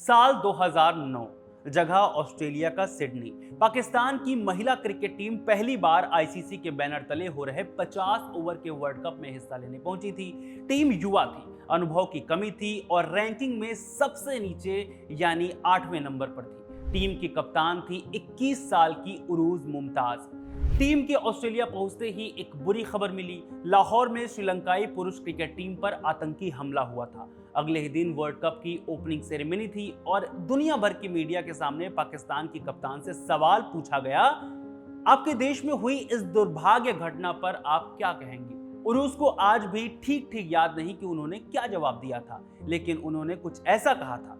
साल 2009, जगह ऑस्ट्रेलिया का सिडनी। पाकिस्तान की महिला क्रिकेट टीम पहली बार आईसीसी के बैनर तले हो रहे 50 ओवर के वर्ल्ड कप में हिस्सा लेने पहुंची थी। टीम युवा थी, अनुभव की कमी थी और रैंकिंग में सबसे नीचे यानी 8वें नंबर पर थी। टीम की कप्तान थी 21 साल की उरूज मुमताज। टीम के ऑस्ट्रेलिया पहुंचते ही एक बुरी खबर मिली। लाहौर में श्रीलंकाई पुरुष क्रिकेट टीम पर आतंकी हमला हुआ था। अगले ही दिन वर्ल्ड कप की ओपनिंग सेरेमनी थी और दुनिया भर की मीडिया के सामने पाकिस्तान की कप्तान से सवाल पूछा गया, आपके देश में हुई इस दुर्भाग्य घटना पर आप क्या कहेंगे? उरूज को आज भी ठीक ठीक याद नहीं कि उन्होंने क्या जवाब दिया था, लेकिन उन्होंने कुछ ऐसा कहा था,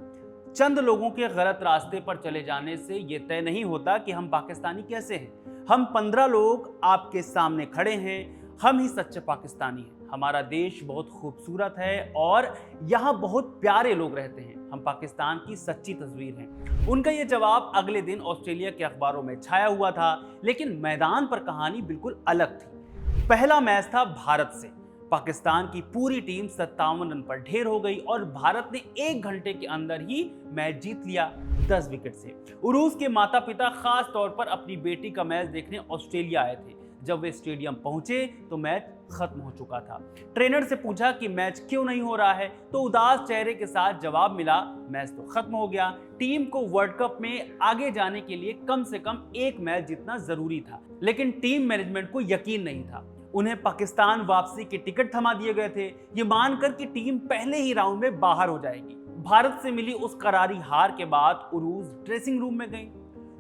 चंद लोगों के गलत रास्ते पर चले जाने से यह तय नहीं होता कि हम पाकिस्तानी कैसे हैं। हम 15 लोग आपके सामने खड़े हैं, हम ही सच्चे पाकिस्तानी हैं। हमारा देश बहुत खूबसूरत है और यहाँ बहुत प्यारे लोग रहते हैं। हम पाकिस्तान की सच्ची तस्वीर हैं। उनका यह जवाब अगले दिन ऑस्ट्रेलिया के अखबारों में छाया हुआ था, लेकिन मैदान पर कहानी बिल्कुल अलग थी। पहला मैच था भारत से। पाकिस्तान की पूरी टीम 57 रन पर ढेर हो गई और भारत ने 1 घंटे के अंदर ही मैच जीत लिया 10 विकेट से। उरूज के माता पिता खास तौर पर अपनी बेटी का मैच देखने ऑस्ट्रेलिया आए थे। जब वे स्टेडियम पहुंचे तो मैच खत्म हो चुका था। ट्रेनर से पूछा कि मैच क्यों नहीं हो रहा है, तो उदास चेहरे के साथ जवाब मिला, मैच तो खत्म हो गया। टीम को वर्ल्ड कप में आगे जाने के लिए कम से कम 1 मैच जीतना जरूरी था, लेकिन टीम मैनेजमेंट को यकीन नहीं था। उन्हें पाकिस्तान वापसी के टिकट थमा दिए गए थे, ये मानकर कि टीम पहले ही राउंड में बाहर हो जाएगी। भारत से मिली उस करारी हार के बाद उरूज ड्रेसिंग रूम में गई।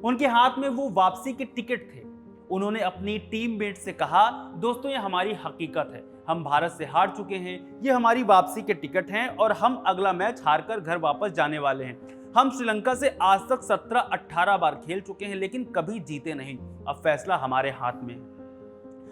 उनके हाथ में वो वापसी के टिकट थे। उन्होंने अपनी टीममेट से कहा, दोस्तों ये हमारी हकीकत है, हम भारत से हार चुके हैं, ये हमारी वापसी के टिकट हैं और हम अगला मैच हारकर घर वापस जाने वाले हैं। हम श्रीलंका से आज तक 17-18 बार खेल चुके हैं, लेकिन कभी जीते नहीं। अब फैसला हमारे हाथ में है।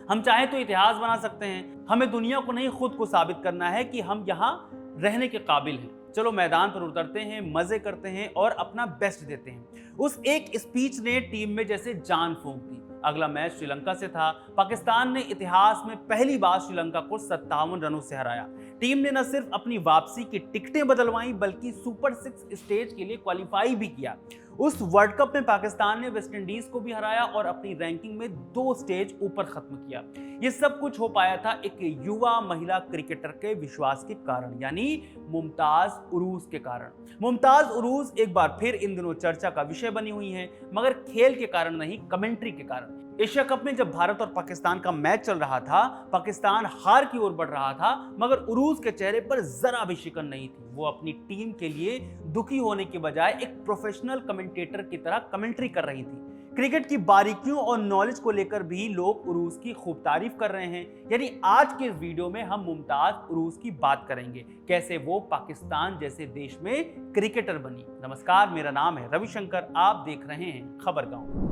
हम चाहे तो इतिहास बना सकते हैं। हमें दुनिया को नहीं, खुद को साबित करना है कि हम यहाँ रहने के काबिल हैं। चलो मैदान पर उतरते हैं, मजे करते हैं और अपना बेस्ट देते हैं। उस एक स्पीच ने टीम में जैसे जान फूंक दी। अगला मैच श्रीलंका से था। पाकिस्तान ने इतिहास में पहली बार श्रीलंका को 57 रनों से हराया। टीम ने न सिर्फ अपनी वापसी की टिकटें बदलवाई, बल्कि सुपर 6 स्टेज के लिए क्वालिफाई भी किया। उस वर्ल्ड कप में पाकिस्तान ने वेस्टइंडीज को भी हराया और अपनी रैंकिंग में 2 स्टेज ऊपर खत्म किया। ये सब कुछ हो पाया था एक युवा महिला क्रिकेटर के विश्वास के कारण, यानी मुमताज उरूज के कारण। मुमताज उरूज एक बार फिर इन दिनों चर्चा का विषय बनी हुई हैं, मगर खेल के कारण नहीं, कमेंट्री के कारण। एशिया कप में जब भारत और पाकिस्तान का मैच चल रहा था, पाकिस्तान हार की ओर बढ़ रहा था, मगर उरूज के चेहरे पर जरा भी शिकन नहीं थी। वो अपनी टीम के लिए दुखी होने के बजाय एक प्रोफेशनल कमेंटेटर की तरह कमेंट्री कर रही थी। क्रिकेट की बारीकियों और नॉलेज को लेकर भी लोग उरूज की खूब तारीफ कर रहे हैं। यानी आज के इस वीडियो में हम मुमताज उरूज की बात करेंगे, कैसे वो पाकिस्तान जैसे देश में क्रिकेटर बनी। नमस्कार, मेरा नाम है रविशंकर, आप देख रहे हैं खबरगांव।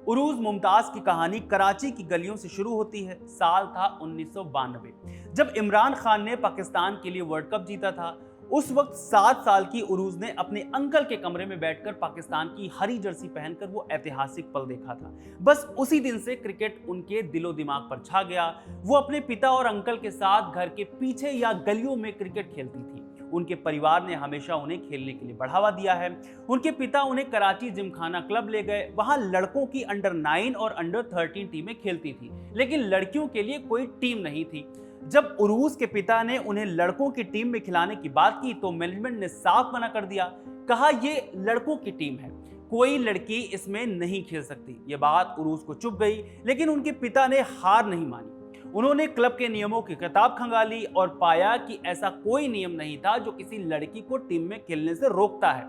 उरूज मुमताज की कहानी कराची की गलियों से शुरू होती है। साल था 1992, जब इमरान खान ने पाकिस्तान के लिए वर्ल्ड कप जीता था। उस वक्त 7 साल की उरूज ने अपने अंकल के कमरे में बैठकर पाकिस्तान की हरी जर्सी पहनकर वो ऐतिहासिक पल देखा था। बस उसी दिन से क्रिकेट उनके दिलो दिमाग पर छा गया। वो अपने पिता और अंकल के साथ घर के पीछे या गलियों में क्रिकेट खेलती थी। उनके परिवार ने हमेशा उन्हें खेलने के लिए बढ़ावा दिया है। उनके पिता उन्हें कराची जिमखाना क्लब ले गए। वहां लड़कों की अंडर 9 और अंडर 13 टीमें खेलती थी, लेकिन लड़कियों के लिए कोई टीम नहीं थी। जब उरूज के पिता ने उन्हें लड़कों की टीम में खिलाने की बात की तो मैनेजमेंट ने साफ मना कर दिया। कहा ये लड़कों की टीम है, कोई लड़की इसमें नहीं खेल सकती। ये बात उरूज को चुभ गई, लेकिन उनके पिता ने हार नहीं मानी। उन्होंने क्लब के नियमों की किताब खंगाली और पाया कि ऐसा कोई नियम नहीं था जो किसी लड़की को टीम में खेलने से रोकता है।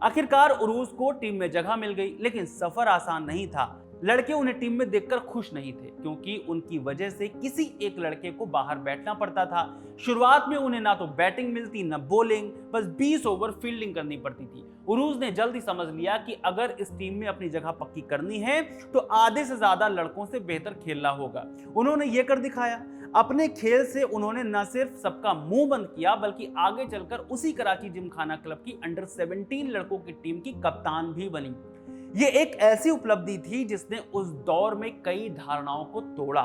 आखिरकार उरूज को टीम में जगह मिल गई, लेकिन सफर आसान नहीं था। लड़के उन्हें टीम में देखकर खुश नहीं थे, क्योंकि उनकी वजह से किसी एक लड़के को बाहर बैठना पड़ता था। शुरुआत में उन्हें ना तो बैटिंग मिलती न बॉलिंग, बस 20 ओवर फील्डिंग करनी पड़ती थी। उरूज ने जल्द ही समझ लिया कि अगर इस टीम में अपनी जगह पक्की करनी है तो आधे से ज्यादा लड़कों से बेहतर खेलना होगा। उन्होंने ये कर दिखाया। अपने खेल से उन्होंने न सिर्फ सबका मुंह बंद किया, बल्कि आगे चलकर उसी कराची जिमखाना क्लब की अंडर 17 लड़कों की टीम की कप्तान भी बनी। ये एक ऐसी उपलब्धि थी जिसने उस दौर में कई धारणाओं को तोड़ा।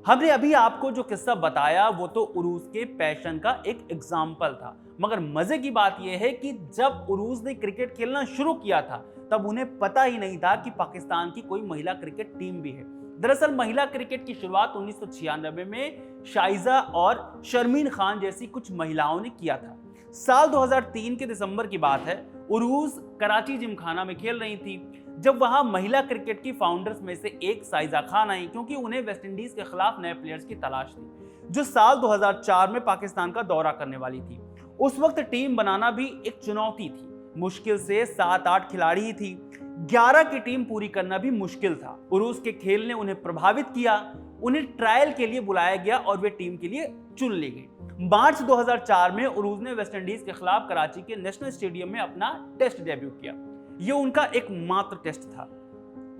हमने अभी आपको जो किस्सा बताया वो तो उरूस के पैशन का एक एग्जाम्पल था, मगर मजे की बात यह है कि जब उरूस ने क्रिकेट खेलना शुरू किया था तब उन्हें पता ही नहीं था कि पाकिस्तान की कोई महिला क्रिकेट टीम भी है। दरअसल महिला क्रिकेट की शुरुआत 1996 में शाइजा और शर्मीन खान जैसी कुछ महिलाओं ने किया था। साल 2003 के दिसंबर की बात है, उरूस कराची जिमखाना में खेल रही थी जब वहां महिला क्रिकेट की फाउंडर्स में से एक साइजा खान आई, क्योंकि उन्हें वेस्टइंडीज के खिलाफ नए प्लेयर्स की तलाश थी जो साल 2004 में पाकिस्तान का दौरा करने वाली थी। उस वक्त टीम बनाना भी एक चुनौती थी, मुश्किल से 7-8 खिलाड़ी ही थी, 11 की टीम पूरी करना भी मुश्किल था। उरूस के खेल ने उन्हें प्रभावित किया, उन्हें ट्रायल के लिए बुलाया गया और वे टीम के लिए चुन ली गई। मार्च 2004 में उरूस ने वेस्टइंडीज के खिलाफ कराची के नेशनल स्टेडियम में अपना टेस्ट डेब्यू किया। यह उनका एकमात्र टेस्ट था।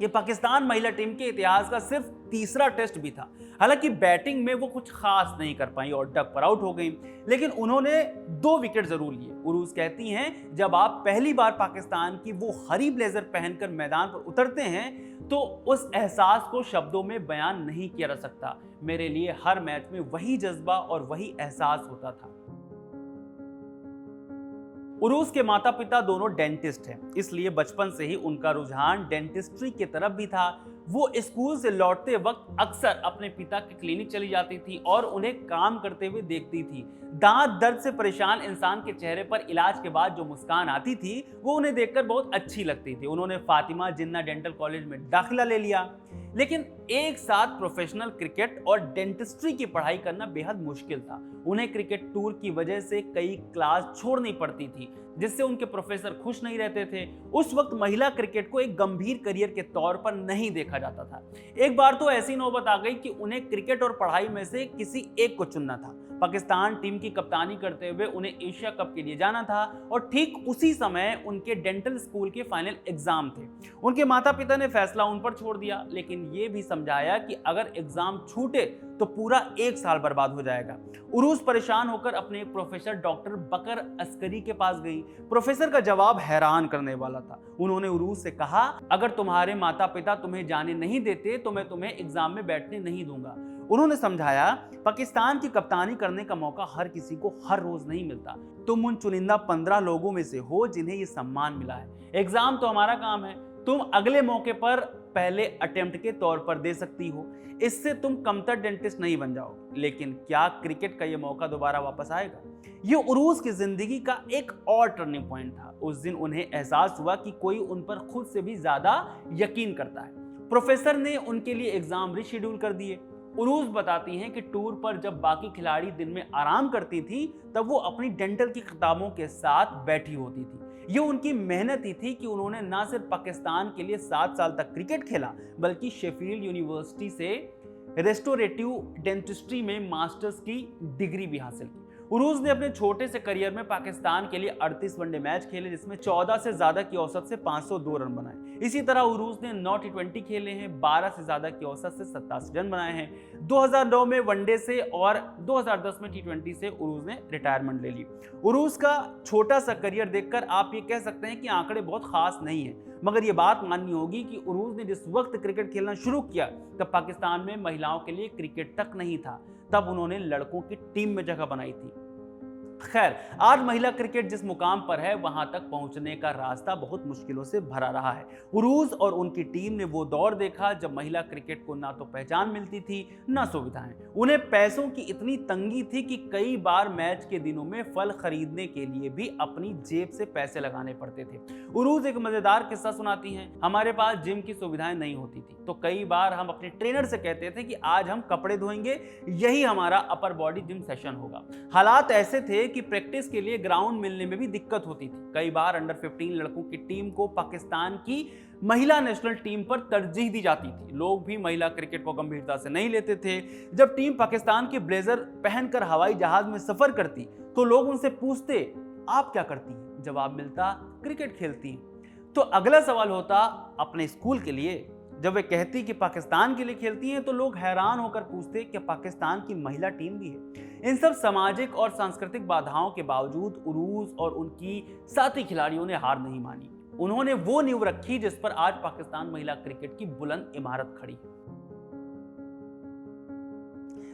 यह पाकिस्तान महिला टीम के इतिहास का सिर्फ तीसरा टेस्ट भी था। हालांकि बैटिंग में वो कुछ खास नहीं कर पाई और डक पर आउट हो गई, लेकिन उन्होंने 2 विकेट जरूर लिए। उरूस कहती हैं, जब आप पहली बार पाकिस्तान की वो हरी ब्लेजर पहनकर मैदान पर उतरते हैं तो उस एहसास को शब्दों में बयान नहीं किया जा सकता। मेरे लिए हर मैच में वही जज्बा और वही एहसास होता था। उरूस के माता पिता दोनों डेंटिस्ट हैं, इसलिए बचपन से ही उनका रुझान डेंटिस्ट्री की तरफ भी था। वो स्कूल से लौटते वक्त अक्सर अपने पिता के क्लिनिक चली जाती थी और उन्हें काम करते हुए देखती थी। दांत दर्द से परेशान इंसान के चेहरे पर इलाज के बाद जो मुस्कान आती थी वो उन्हें देखकर बहुत अच्छी लगती थी। उन्होंने फातिमा जिन्ना डेंटल कॉलेज में दाखिला ले लिया, लेकिन एक साथ प्रोफेशनल क्रिकेट और डेंटिस्ट्री की पढ़ाई करना बेहद मुश्किल था। उन्हें क्रिकेट टूर की वजह से कई क्लास छोड़नी पड़ती थी, जिससे उनके प्रोफेसर खुश नहीं रहते थे। उस वक्त महिला क्रिकेट को एक गंभीर करियर के तौर पर नहीं देखा जाता था। एक बार तो ऐसी नौबत आ गई कि उन्हें क्रिकेट और पढ़ाई में से किसी एक को चुनना था। पाकिस्तान टीम की कप्तानी करते हुए उन्हें एशिया कप के लिए जाना था और ठीक उसी समय उनके डेंटल स्कूल के फाइनल एग्जाम थे। उनके माता पिता ने फैसला उन पर छोड़ दिया, लेकिन ये भी समझाया कि अगर एग्जाम छूटे तो पूरा 1 साल बर्बाद हो जाएगा। उरूस परेशान होकर अपने प्रोफेसर डॉक्टर बकर अस्करी के पास गई। प्रोफेसर का जवाब हैरान करने वाला था। उन्होंने उरूस से कहा, अगर तुम्हारे माता पिता तुम्हें जाने नहीं देते तो मैं तुम्हें एग्जाम में बैठने नहीं दूंगा। उन्होंने समझाया, पाकिस्तान की कप्तानी करने का मौका हर किसी को हर रोज नहीं मिलता। तुम उन चुनिंदा 15 लोगों में से हो जिन्हें ये सम्मान मिला है। एग्जाम तो हमारा काम है, तुम अगले मौके पर पहले अटेम्प्ट के तौर पर दे सकती हो। इससे तुम कमतर डेंटिस्ट नहीं बन जाओगे, लेकिन क्या क्रिकेट का ये मौका दोबारा वापस आएगा? ये उरूस की जिंदगी का एक और टर्निंग पॉइंट था। उस दिन उन्हें एहसास हुआ कि कोई उन पर खुद से भी ज्यादा यकीन करता है। प्रोफेसर ने उनके लिए एग्जाम रिशेड्यूल कर दिए। उरूस बताती हैं कि टूर पर जब बाकी खिलाड़ी दिन में आराम करती थी तब वो अपनी डेंटल की किताबों के साथ बैठी होती थी। ये उनकी मेहनत ही थी कि उन्होंने न सिर्फ पाकिस्तान के लिए 7 साल तक क्रिकेट खेला, बल्कि शेफील्ड यूनिवर्सिटी से रेस्टोरेटिव डेंटिस्ट्री में मास्टर्स की डिग्री भी हासिल की। उरूस ने अपने छोटे से करियर में पाकिस्तान के लिए 38 वनडे मैच खेले, जिसमें 14 से ज्यादा की औसत से 502 रन बनाए। इसी तरह उरूस ने 9 T20 खेले हैं, 12 से ज्यादा की औसत से 87 रन बनाए हैं। 2009 में वनडे से और 2010 में T20 से उरूस ने रिटायरमेंट ले ली। उरूस का छोटा सा करियर देखकर आप ये कह सकते हैं कि आंकड़े बहुत खास नहीं है, मगर ये बात माननी होगी कि उरूस ने जिस वक्त क्रिकेट खेलना शुरू किया तब पाकिस्तान में महिलाओं के लिए क्रिकेट तक नहीं था। तब उन्होंने लड़कों की टीम में जगह बनाई थी। खैर, आज महिला क्रिकेट जिस मुकाम पर है वहां तक पहुंचने का रास्ता बहुत मुश्किलों से भरा रहा है। उरूस और उनकी टीम ने वो दौर देखा जब महिला क्रिकेट को ना तो पहचान मिलती थी ना सुविधाएं। उन्हें पैसों की इतनी तंगी थी कि कई बार मैच के दिनों में फल खरीदने के लिए भी अपनी जेब से पैसे लगाने पड़ते थे। उरूस एक मजेदार किस्सा सुनाती हैं, हमारे पास जिम की सुविधाएं नहीं होती थी तो कई बार हम अपने ट्रेनर से कहते थे कि आज हम कपड़े धोएंगे, यही हमारा अपर बॉडी जिम सेशन होगा। हालात ऐसे थे कि प्रैक्टिस के लिए ग्राउंड मिलने में भी दिक्कत होती थी। कई बार अंडर 15 लड़कों की टीम को पाकिस्तान की महिला नेशनल टीम पर तरजीह दी जाती थी। लोग भी महिला क्रिकेट को गंभीरता से नहीं लेते थे। जब टीम पाकिस्तान के ब्लेजर पहनकर हवाई जहाज में सफर करती तो लोग उनसे पूछते, आप क्या करती हैं? जवाब मिलता, क्रिकेट खेलती हैं। तो अगला सवाल होता, अपने स्कूल के लिए? जब वे कहती कि पाकिस्तान के लिए खेलती हैं तो लोग हैरान होकर पूछते कि पाकिस्तान की महिला टीम भी है। इन सब सामाजिक और सांस्कृतिक बाधाओं के बावजूद उरूस और उनकी साथी खिलाड़ियों ने हार नहीं मानी। उन्होंने वो नींव रखी जिस पर आज पाकिस्तान महिला क्रिकेट की बुलंद इमारत खड़ी है।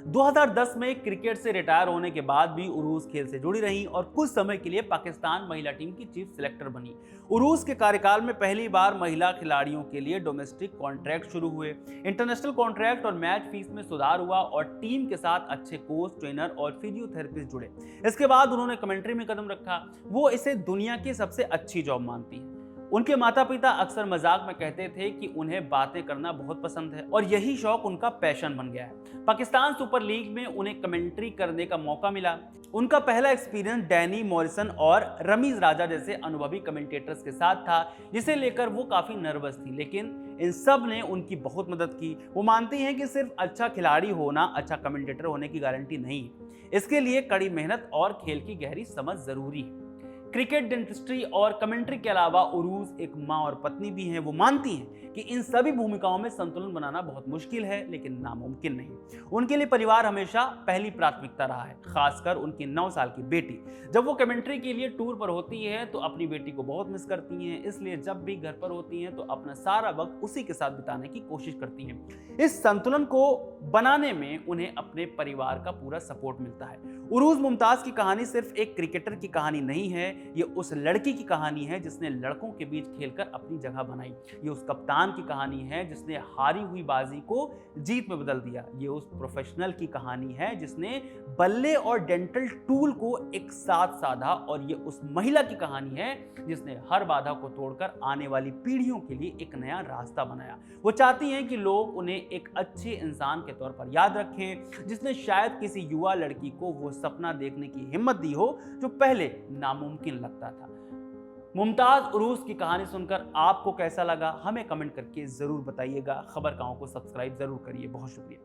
2010 में क्रिकेट से रिटायर होने के बाद भी उरूज खेल से जुड़ी रहीं और कुछ समय के लिए पाकिस्तान महिला टीम की चीफ सिलेक्टर बनी। उरूज के कार्यकाल में पहली बार महिला खिलाड़ियों के लिए डोमेस्टिक कॉन्ट्रैक्ट शुरू हुए, इंटरनेशनल कॉन्ट्रैक्ट और मैच फीस में सुधार हुआ और टीम के साथ अच्छे कोच, ट्रेनर और फिजियोथेरेपिस्ट जुड़े। इसके बाद उन्होंने कमेंट्री में कदम रखा। वो इसे दुनिया की सबसे अच्छी जॉब मानती है। उनके माता पिता अक्सर मजाक में कहते थे कि उन्हें बातें करना बहुत पसंद है और यही शौक उनका पैशन बन गया है। पाकिस्तान सुपर लीग में उन्हें कमेंट्री करने का मौका मिला। उनका पहला एक्सपीरियंस डैनी मॉरिसन और रमीज राजा जैसे अनुभवी कमेंटेटर्स के साथ था, जिसे लेकर वो काफी नर्वस थी, लेकिन इन सब ने उनकी बहुत मदद की। वो मानती हैं कि सिर्फ अच्छा खिलाड़ी होना अच्छा कमेंटेटर होने की गारंटी नहीं है, इसके लिए कड़ी मेहनत और खेल की गहरी समझ जरूरी है। क्रिकेट, डेंटिस्ट्री और कमेंट्री के अलावा उरूज एक माँ और पत्नी भी हैं। वो मानती हैं कि इन सभी भूमिकाओं में संतुलन बनाना बहुत मुश्किल है, लेकिन नामुमकिन नहीं। उनके लिए परिवार हमेशा पहली प्राथमिकता रहा है, खासकर उनकी 9 साल की बेटी। जब वो कमेंट्री के लिए टूर पर होती है तो अपनी बेटी को बहुत मिस करती हैं, इसलिए जब भी घर पर होती हैं तो अपना सारा वक्त उसी के साथ बिताने की कोशिश करती हैं। इस संतुलन को बनाने में उन्हें अपने परिवार का पूरा सपोर्ट मिलता है। उरूज मुमताज की कहानी सिर्फ एक क्रिकेटर की कहानी नहीं है, ये उस लड़की की कहानी है जिसने लड़कों के बीच खेलकर अपनी जगह बनाई। ये उस कप्तान की कहानी है जिसने हारी हुई बाजी को जीत में बदल दिया। ये उस प्रोफेशनल की कहानी है जिसने बल्ले और डेंटल टूल को एक साथ साधा, और ये उस महिला की कहानी है जिसने हर बाधा को तोड़कर आने वाली पीढ़ियों के लिए एक नया रास्ता बनाया। वो चाहती हैं कि लोग उन्हें एक अच्छे इंसान के तौर पर याद रखें, जिसने शायद किसी युवा लड़की को वो सपना देखने की हिम्मत दी हो जो पहले नामुमकिन लगता था। मुमताज उरूज की कहानी सुनकर आपको कैसा लगा, हमें कमेंट करके जरूर बताइएगा। खबर गांव को सब्सक्राइब जरूर करिए। बहुत शुक्रिया।